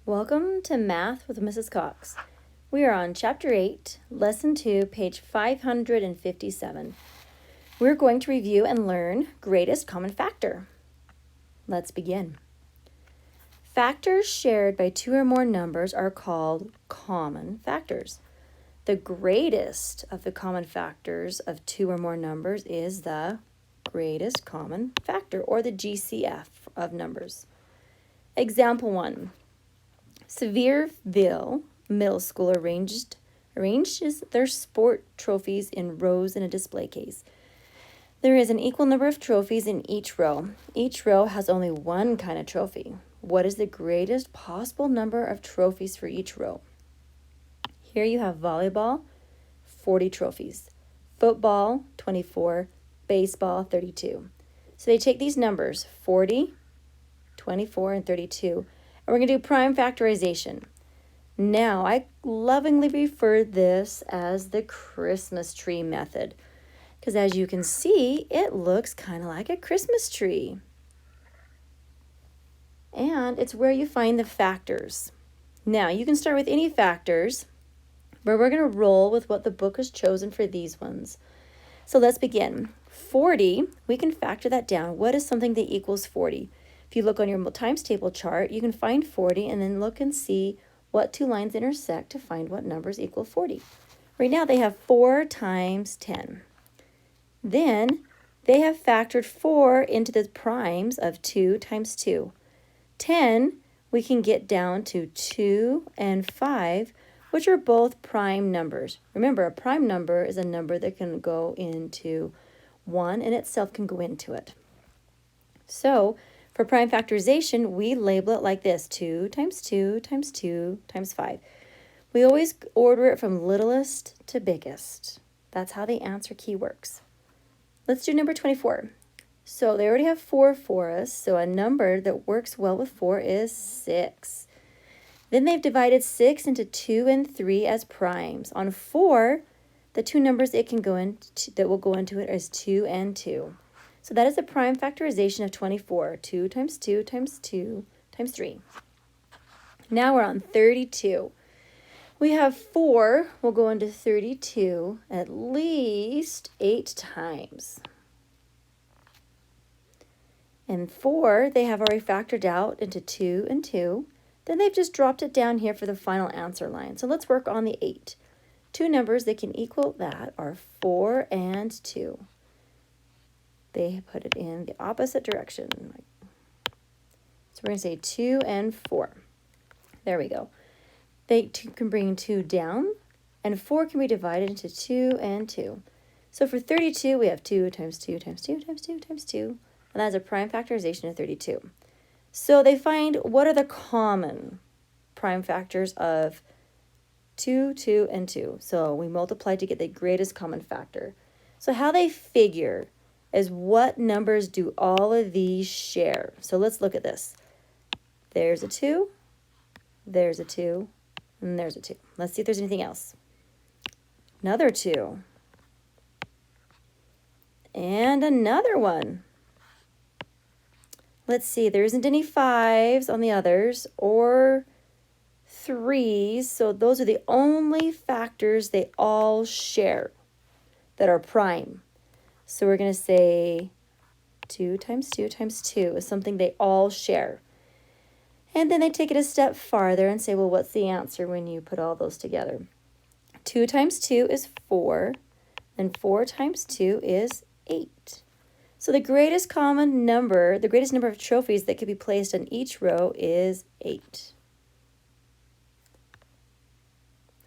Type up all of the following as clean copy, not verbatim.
Welcome to Math with Mrs. Cox. We are on Chapter 8, Lesson 2, page 557. We're going to review and learn greatest common factor. Let's begin. Factors shared by two or more numbers are called common factors. The greatest of the common factors of two or more numbers is the greatest common factor, or the GCF of numbers. Example 1. Sevierville Middle School arranges their sport trophies in rows in a display case. There is an equal number of trophies in each row. Each row has only one kind of trophy. What is the greatest possible number of trophies for each row? Here you have volleyball, 40 trophies. Football, 24. Baseball, 32. So they take these numbers, 40, 24, and 32, and we're going to do prime factorization. Now, I lovingly refer this as the Christmas tree method, because as you can see, it looks kind of like a Christmas tree. And it's where you find the factors. Now, you can start with any factors, but we're going to roll with what the book has chosen for these ones. So let's begin. 40, we can factor that down. What is something that equals 40? If you look on your times table chart, you can find 40 and then look and see what two lines intersect to find what numbers equal 40. Right now they have 4 times 10. Then they have factored 4 into the primes of 2 times 2. 10 we can get down to 2 and 5, which are both prime numbers. Remember, a prime number is a number that can go into 1 and itself can go into it. So for prime factorization, we label it like this: 2 times 2 times 2 times 5. We always order it from littlest to biggest. That's how the answer key works. Let's do number 24. So they already have 4 for us, so a number that works well with 4 is 6. Then they've divided 6 into 2 and 3 as primes. On 4, the two numbers it can go into, that will go into it, is 2 and 2. So that is the prime factorization of 24. 2 times 2 times 2 times 3. Now we're on 32. We have 4 will go into 32 at least 8 times. And 4, they have already factored out into 2 and 2. Then they've just dropped it down here for the final answer line. So let's work on the 8. Two numbers that can equal that are 4 and 2. They put it in the opposite direction. So we're going to say 2 and 4. There we go. They can bring 2 down, and 4 can be divided into 2 and 2. So for 32, we have 2 times 2 times 2 times 2 times 2, and that's a prime factorization of 32. So they find what are the common prime factors of 2, 2, and 2. So we multiply to get the greatest common factor. So how they figure is what numbers do all of these share. So let's look at this. There's a 2, there's a 2, and there's a 2. Let's see if there's anything else. Another 2. And another one. Let's see, there isn't any 5s on the others or 3s, so those are the only factors they all share that are prime. So we're going to say 2 times 2 times 2 is something they all share. And then they take it a step farther and say, well, what's the answer when you put all those together? 2 times 2 is 4, and 4 times 2 is 8. So the greatest common number, the greatest number of trophies that could be placed on each row is 8.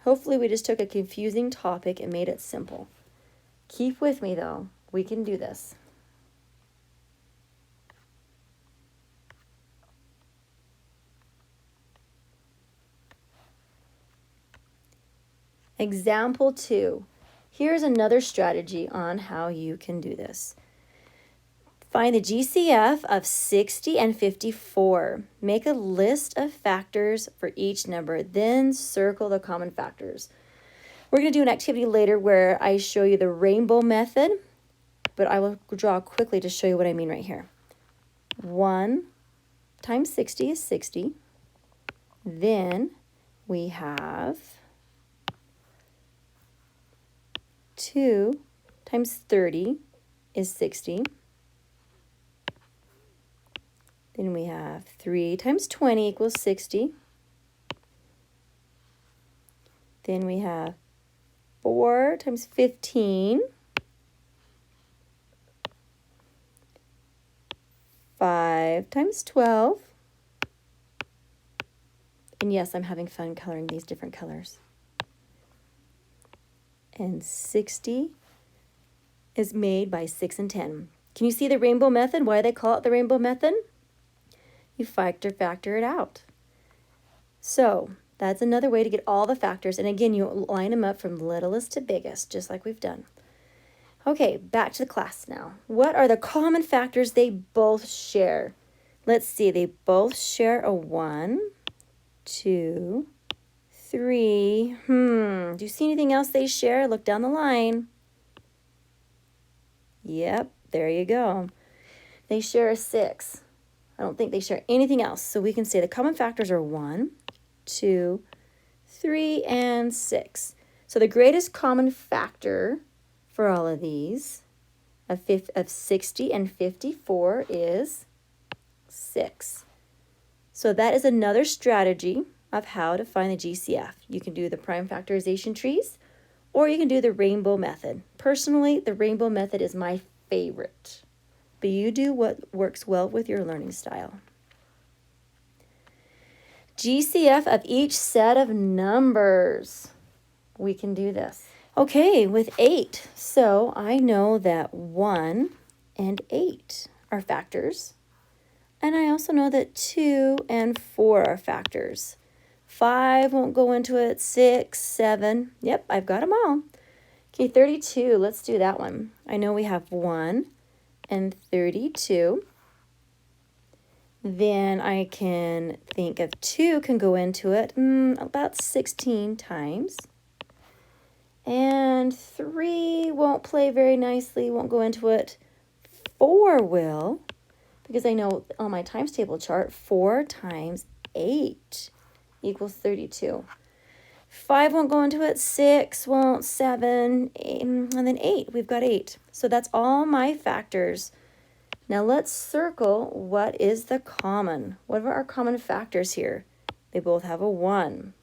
Hopefully we just took a confusing topic and made it simple. Keep with me though. We can do this. Example 2. Here's another strategy on how you can do this. Find the GCF of 60 and 54. Make a list of factors for each number, then circle the common factors. We're going to do an activity later where I show you the rainbow method, but I will draw quickly to show you what I mean right here. 1 times 60 is 60. Then we have 2 times 30 is 60. Then we have 3 times 20 equals 60. Then we have 4 times 15. 5 times 12. And yes, I'm having fun coloring these different colors. And 60 is made by 6 and 10. Can you see the rainbow method? Why they call it the rainbow method? You factor it out. So that's another way to get all the factors. And again, you line them up from littlest to biggest, just like we've done. Okay, back to the class now. What are the common factors they both share? Let's see, they both share a 1, 2, 3. Do you see anything else they share? Look down the line. Yep, there you go. They share a 6. I don't think they share anything else. So we can say the common factors are 1, 2, 3, and 6. So the greatest common factor for all of these of 60 and 54 is 6. So that is another strategy of how to find the GCF. You can do the prime factorization trees, or you can do the rainbow method. Personally, the rainbow method is my favorite, but you do what works well with your learning style. GCF of each set of numbers. We can do this. Okay, with 8, so I know that 1 and 8 are factors. And I also know that 2 and 4 are factors. 5 won't go into it, 6, 7. Yep, I've got them all. Okay, 32, let's do that one. I know we have 1 and 32. Then I can think of 2 can go into it about 16 times. And 3 won't play very nicely, won't go into it. 4 will, because I know on my times table chart, 4 times 8 equals 32. 5 won't go into it, 6 won't, 7, 8, and then 8. We've got 8. So that's all my factors. Now let's circle what is the common. What are our common factors here? They both have a 1.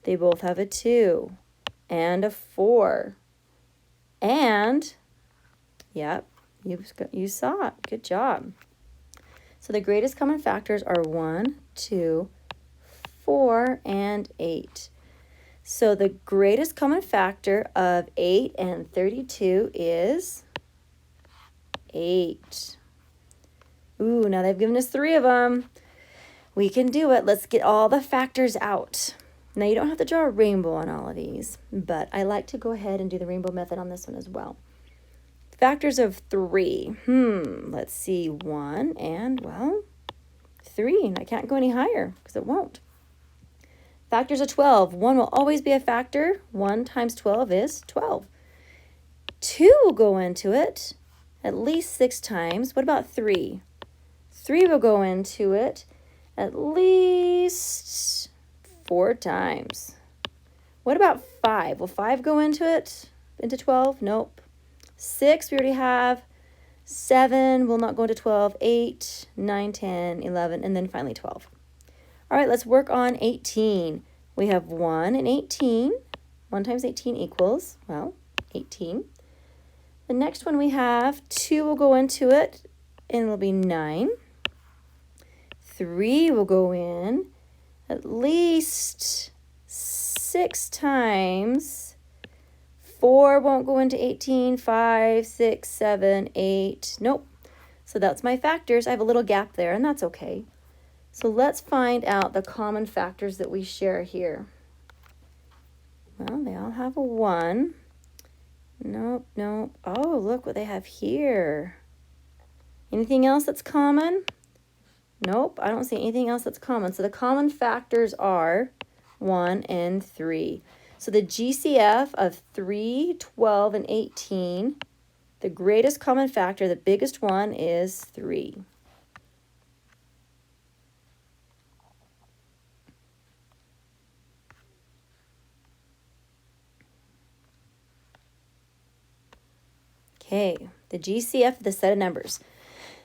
They both have a 2 and a 4. And, yep, you saw it. Good job. So the greatest common factors are 1, 2, 4, and 8. So the greatest common factor of 8 and 32 is 8. Ooh, now they've given us 3 of them. We can do it. Let's get all the factors out. Now, you don't have to draw a rainbow on all of these, but I like to go ahead and do the rainbow method on this one as well. Factors of 3. Let's see. 1 and, well, 3. And I can't go any higher because it won't. Factors of 12. 1 will always be a factor. 1 times 12 is 12. 2 will go into it at least 6 times. What about 3? 3 will go into it at least 4 times. What about 5? Will 5 go into it? Into 12? Nope. 6 we already have. 7 will not go into 12. 8, 9, 10, 11, and then finally 12. All right, let's work on 18. We have 1 and 18. 1 times 18 equals, well, 18. The next one we have 2 will go into it, and it'll be 9. 3 will go in at least 6 times. 4 won't go into 18. 5, 6, 7, 8. Nope. So that's my factors. I have a little gap there, and that's okay. So let's find out the common factors that we share here. Well, they all have a 1. Nope, nope. Oh, look what they have here. Anything else that's common? Nope, I don't see anything else that's common. So the common factors are 1 and 3. So the GCF of 3, 12, and 18, the greatest common factor, the biggest one, is 3. Okay, the GCF, the set of numbers.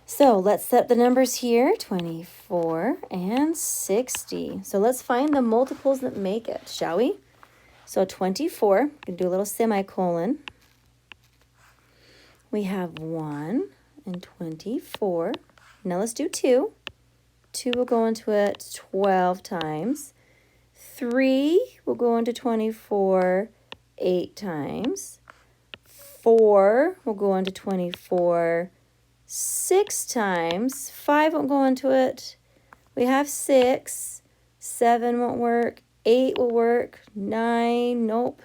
So let's set the numbers here, 24 and 60. So let's find the multiples that make it, shall we? So 24, I'm going to do a little semicolon. We have 1 and 24. Now let's do 2. 2 will go into it 12 times. 3 will go into 24 8 times. 4 will go into 24 6 times. 5 won't go into it. We have 6. 7 won't work. 8 will work. 9, nope.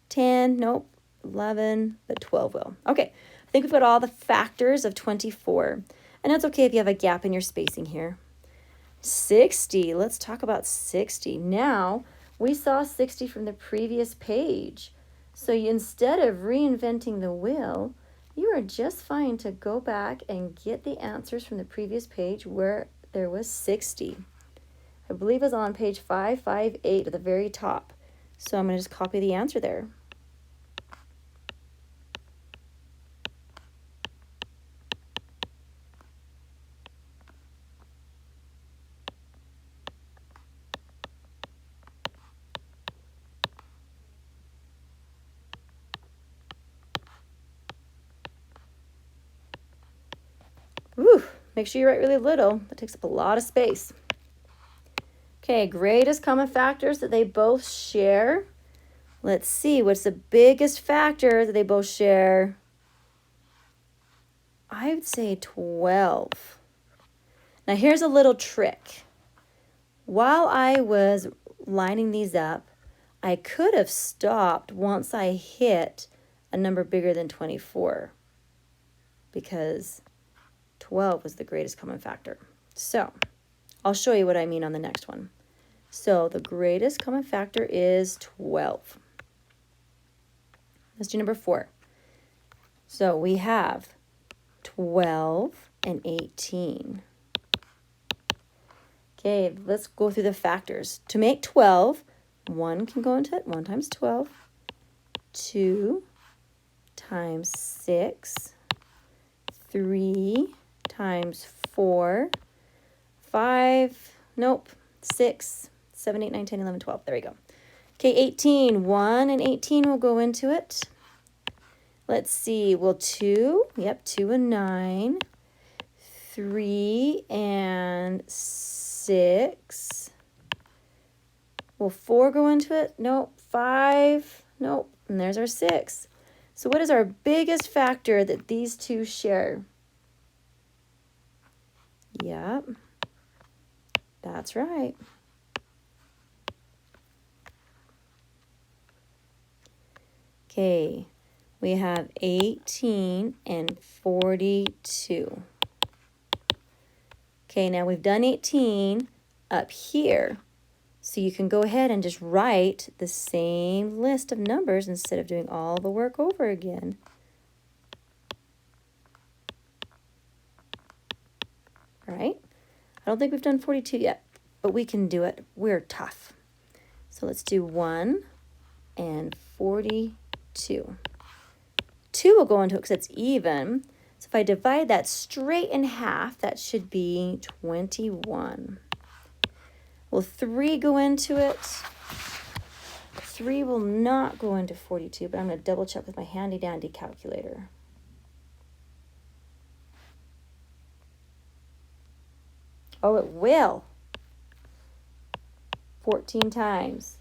10, nope. 11, but 12 will. Okay, I think we've got all the factors of 24. And that's okay if you have a gap in your spacing here. 60, let's talk about 60. Now, we saw 60 from the previous page. So instead of reinventing the wheel, you are just fine to go back and get the answers from the previous page where there was 60. I believe it was on page 558 at the very top. So I'm going to just copy the answer there. Whew, make sure you write really little. That takes up a lot of space. Okay, greatest common factors that they both share. Let's see, what's the biggest factor that they both share? I would say 12. Now here's a little trick. While I was lining these up, I could have stopped once I hit a number bigger than 24 because 12 was the greatest common factor. So I'll show you what I mean on the next one. So the greatest common factor is 12. Let's do number 4. So we have 12 and 18. Okay, let's go through the factors. To make 12, 1 can go into it. 1 times 12. 2 times 6. 3 times 4. 5, nope, 6, 7, 8, 9, 10, 11, 12. There we go. Okay, 18. 1 and 18 will go into it. Let's see. Well, 2. Yep, 2 and 9. 3 and 6. Will 4 go into it? Nope. 5. Nope. And there's our 6. So what is our biggest factor that these two share? Yep. That's right. Okay, we have 18 and 42. Okay, now we've done 18 up here. So you can go ahead and just write the same list of numbers instead of doing all the work over again. All right, I don't think we've done 42 yet, but we can do it. We're tough. So let's do 1 and 42. 2 will go into it because it's even. So if I divide that straight in half, that should be 21. Will 3 go into it? 3 will not go into 42, but I'm going to double check with my handy dandy calculator. Oh, it will. 14 times.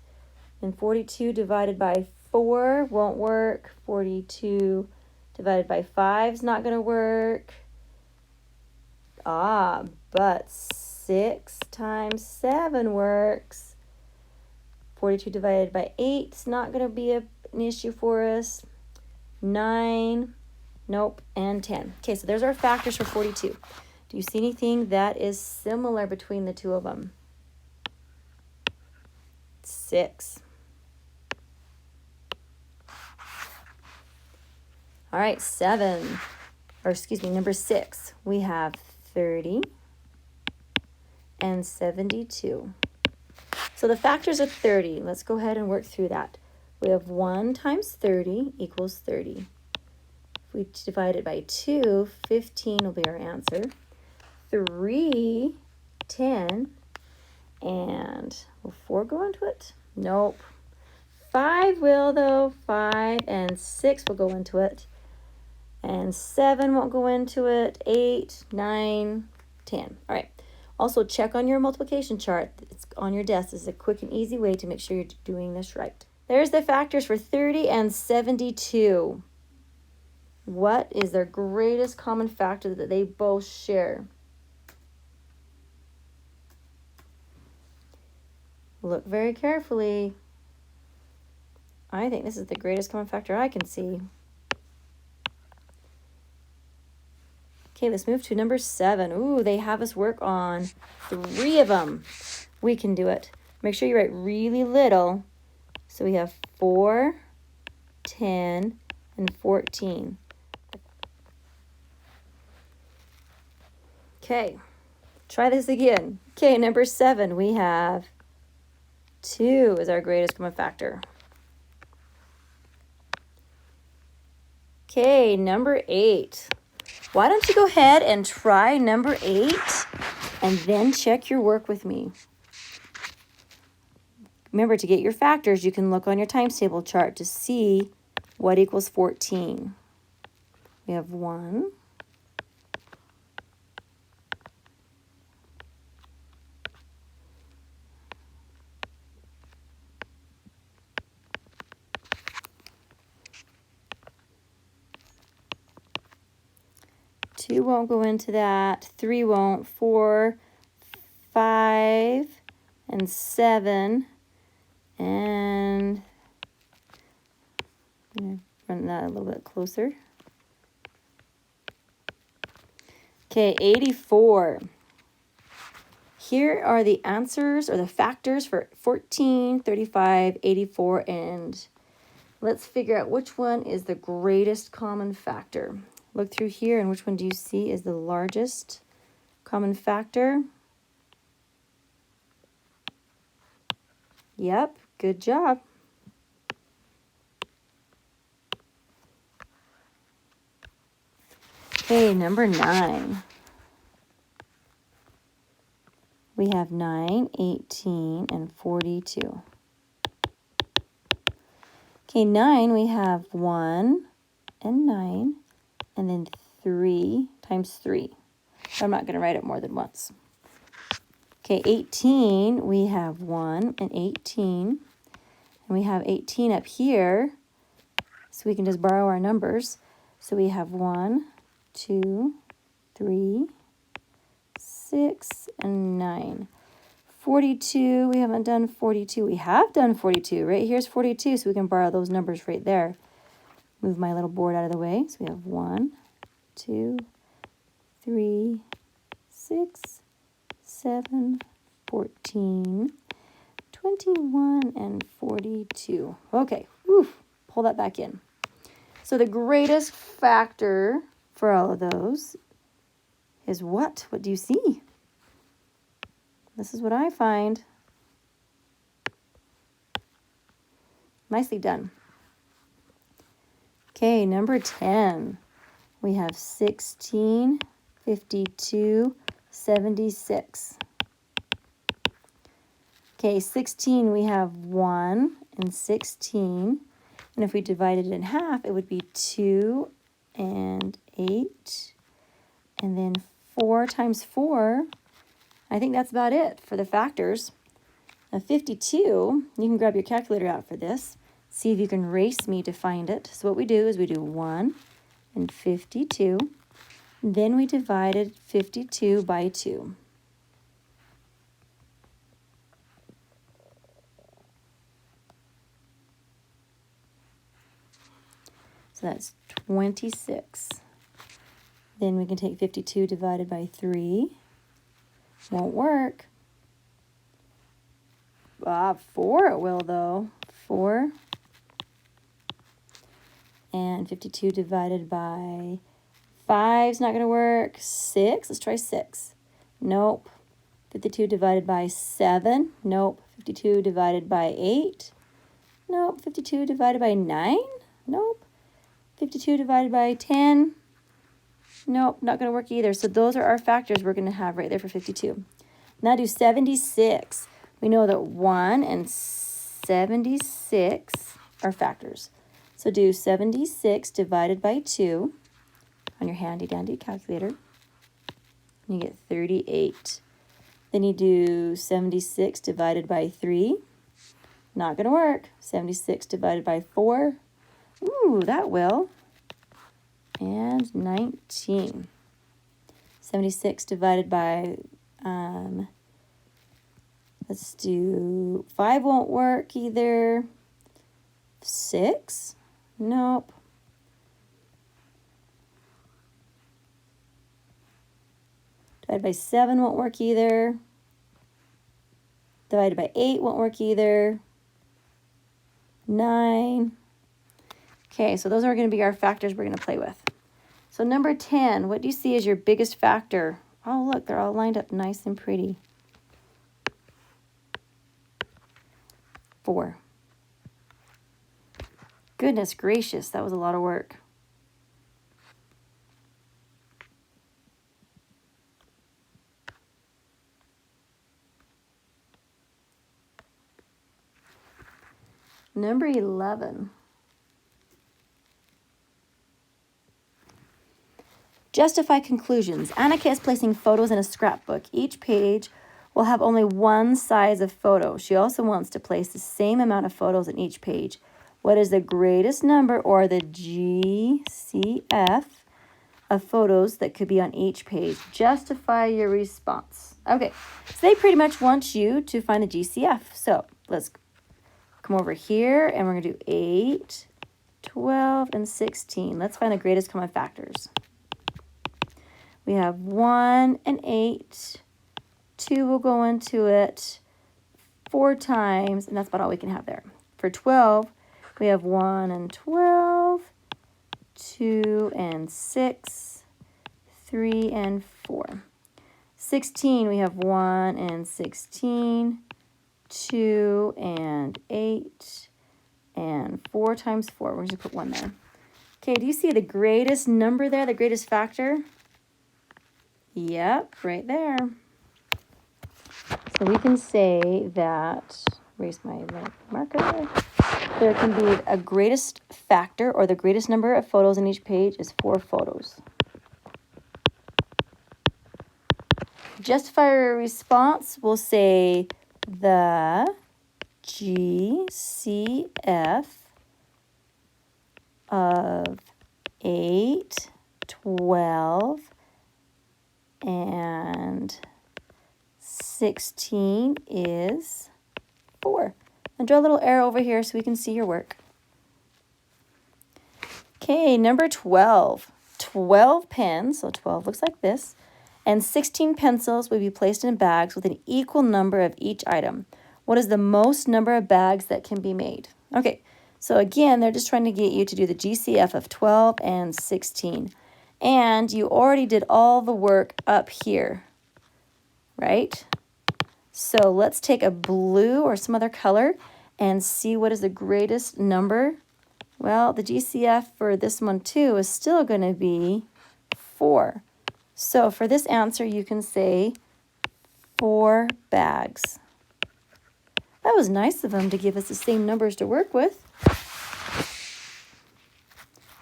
And 42 divided by 4 won't work. 42 divided by 5 is not going to work. But 6 times 7 works. 42 divided by 8 is not going to be an issue for us. 9, nope, and 10. Okay, so there's our factors for 42. Do you see anything that is similar between the two of them? 6. All right, number 6. We have 30 and 72. So the factors are 30. Let's go ahead and work through that. We have 1 times 30 equals 30. If we divide it by 2, 15 will be our answer. 3, 10, and will 4 go into it? Nope. 5 will though. 5 and 6 will go into it. And 7 won't go into it. 8, 9, 10. All right. Also, check on your multiplication chart. It's on your desk. This is a quick and easy way to make sure you're doing this right. There's the factors for 30 and 72. What is their greatest common factor that they both share? Look very carefully. I think this is the greatest common factor I can see. Okay, let's move to number 7. Ooh, they have us work on 3 of them. We can do it. Make sure you write really little. So we have 4, 10, and 14. Okay, try this again. Okay, number 7, we have 2 is our greatest common factor. Okay, number 8. Why don't you go ahead and try number 8 and then check your work with me. Remember, to get your factors, you can look on your times table chart to see what equals 14. We have 1. 2 won't go into that. 3 won't. 4, 5, and 7. And I'm going to run that a little bit closer. Okay, 84. Here are the answers or the factors for 14, 35, 84, and let's figure out which one is the greatest common factor. Look through here, and which one do you see is the largest common factor? Yep, good job. Okay, number 9. We have 9, 18, and 42. Okay, 9, we have 1 and 9, and then 3 times 3. So I'm not going to write it more than once. Okay, 18, we have 1 and 18. And we have 18 up here, so we can just borrow our numbers. So we have 1, 2, 3, 6, and 9. 42, we haven't done 42. We have done 42. Right here's 42, so we can borrow those numbers right there. Move my little board out of the way. So we have 1, 2, 3, 6, 7, 14, 21, and 42. Okay, whew, pull that back in. So the greatest factor for all of those is what? What do you see? This is what I find. Nicely done. Okay, number 10. We have 16, 52, 76. Okay, 16, we have 1 and 16. And if we divided it in half, it would be 2 and 8. And then 4 times 4. I think that's about it for the factors. Now 52, you can grab your calculator out for this. See if you can race me to find it. So what we do is we do 1 and 52. Then we divided 52 by 2. So that's 26. Then we can take 52 divided by 3. Won't work. 4 it will though. 4. And 52 divided by 5 is not going to work. 6. Let's try 6. Nope. 52 divided by 7. Nope. 52 divided by 8. Nope. 52 divided by 9. Nope. 52 divided by 10. Nope, not going to work either. So those are our factors we're going to have right there for 52. Now do 76. We know that 1 and 76 are factors. So do 76 divided by 2 on your handy-dandy calculator. You get 38. Then you do 76 divided by 3. Not going to work. 76 divided by 4. Ooh, that will. And 19. 76 divided by, let's do, 5 won't work either. 6? Nope. Divided by 7 won't work either. Divided by 8 won't work either. 9. Okay, so those are going to be our factors we're going to play with. So number 10, what do you see as your biggest factor? Oh, look, they're all lined up nice and pretty. 4. Goodness gracious, that was a lot of work. Number 11. Justify conclusions. Annika is placing photos in a scrapbook. Each page will have only one size of photo. She also wants to place the same amount of photos in each page. What is the greatest number, or the GCF, of photos that could be on each page? Justify your response. Okay, so they pretty much want you to find the GCF. So let's come over here and we're going to do 8, 12, and 16. Let's find the greatest common factors. We have 1 and 8. 2 will go into it 4 times, and that's about all we can have there. For 12, we have 1 and 12, 2 and 6, 3 and 4. 16, we have 1 and 16, 2 and 8, and 4 times 4. We're going to put 1 there. Okay, do you see the greatest number there, the greatest factor? Yep, right there. So we can say that, erase my little marker, there can be a greatest factor, or the greatest number of photos in each page is 4 photos. Justify your response, we'll say the GCF of 8, 12, and 16 is 4. And draw a little arrow over here so we can see your work. Okay, number 12. 12 pens, so 12 looks like this, and 16 pencils will be placed in bags with an equal number of each item. What is the most number of bags that can be made? Okay, so again, they're just trying to get you to do the GCF of 12 and 16. And you already did all the work up here, right? So let's take a blue or some other color and see what is the greatest number. Well, the GCF for this one too is still going to be 4. So for this answer, you can say 4 bags. That was nice of them to give us the same numbers to work with.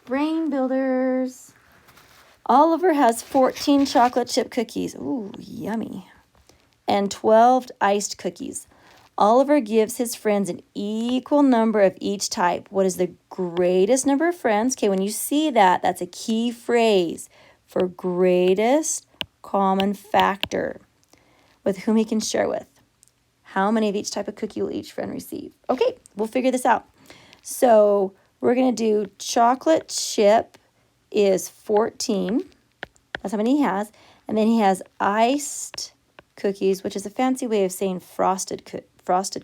Brain builders. Oliver has 14 chocolate chip cookies. Ooh, yummy. And 12 iced cookies. Oliver gives his friends an equal number of each type. What is the greatest number of friends? Okay, when you see that, that's a key phrase for greatest common factor with whom he can share with. How many of each type of cookie will each friend receive? Okay, we'll figure this out. So we're going to do chocolate chip is 14. That's how many he has. And then he has iced cookies, which is a fancy way of saying frosted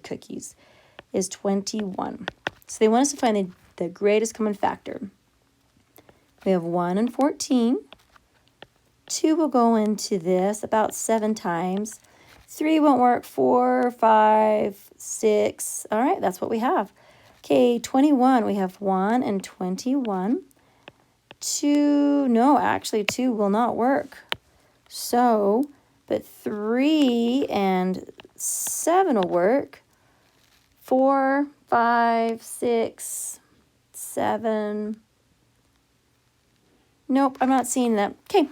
cookies, is 21. So they want us to find the greatest common factor. We have 1 and 14. 2 will go into this about 7 times. 3 won't work. 4, 5, 6. All right, that's what we have. Okay, 21. We have 1 and 21. 2, no, actually 2 will not work. So, but 3 and 7 will work. 4, 5, 6, 7. Nope, I'm not seeing that. Okay,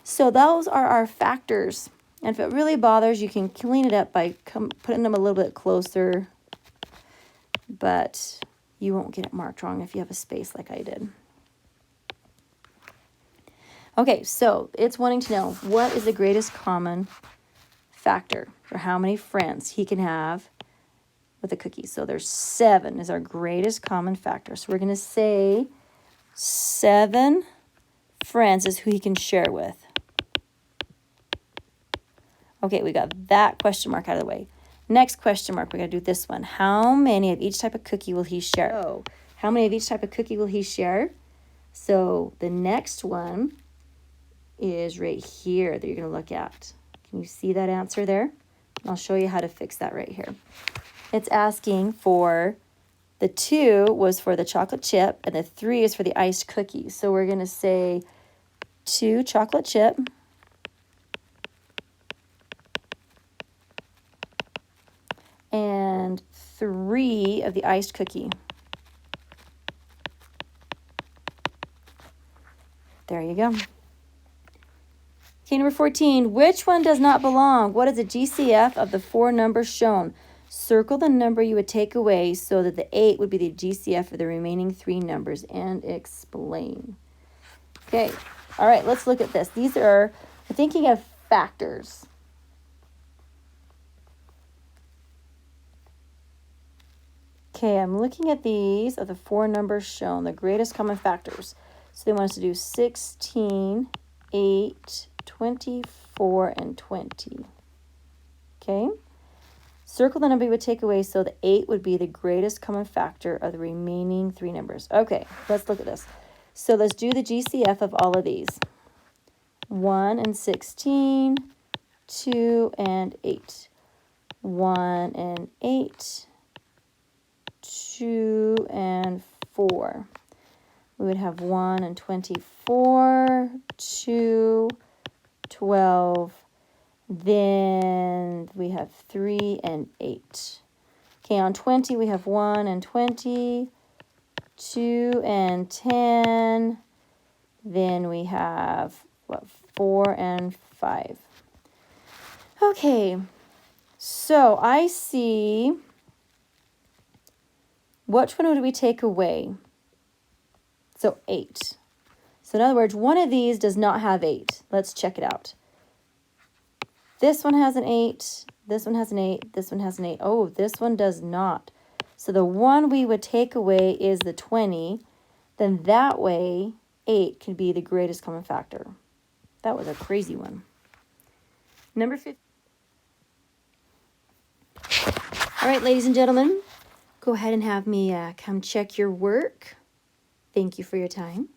so those are our factors. And if it really bothers, you can clean it up by putting them a little bit closer. But you won't get it marked wrong if you have a space like I did. Okay, so it's wanting to know what is the greatest common factor for how many friends he can have with a cookie. So there's 7 is our greatest common factor. So we're going to say 7 friends is who he can share with. Okay, we got that question mark out of the way. Next question mark, we're going to do this one. How many of each type of cookie will he share? Oh, how many of each type of cookie will he share? So the next one is right here that you're going to look at. Can you see that answer there? I'll show you how to fix that right here. It's asking for the 2 was for the chocolate chip and the 3 is for the iced cookies. So we're going to say 2 chocolate chip and 3 of the iced cookie. There you go. Okay, number 14. Which one does not belong? What is the GCF of the 4 numbers shown? Circle the number you would take away so that the 8 would be the GCF of the remaining 3 numbers and explain. Okay, all right, let's look at this. These are, we're thinking of factors. Okay, I'm looking at these of the 4 numbers shown, the greatest common factors. So they want us to do 16, 8, 24, and 20. Okay. Circle the number you would take away so the 8 would be the greatest common factor of the remaining 3 numbers. Okay, let's look at this. So let's do the GCF of all of these. 1 and 16, 2 and 8. 1 and 8, 2 and 4. We would have 1 and 24, 2, 12. Then we have 3 and 8. Okay, on 20 we have 1 and 20, 2 and 10. Then we have, 4 and 5. Okay, so I see, which one would we take away? So 8. So in other words, one of these does not have 8. Let's check it out. This one has an 8, this one has an 8, this one has an 8. Oh, this one does not. So the one we would take away is the 20. Then that way, 8 can be the greatest common factor. That was a crazy one. Number 15. All right, ladies and gentlemen, go ahead and have me come check your work. Thank you for your time.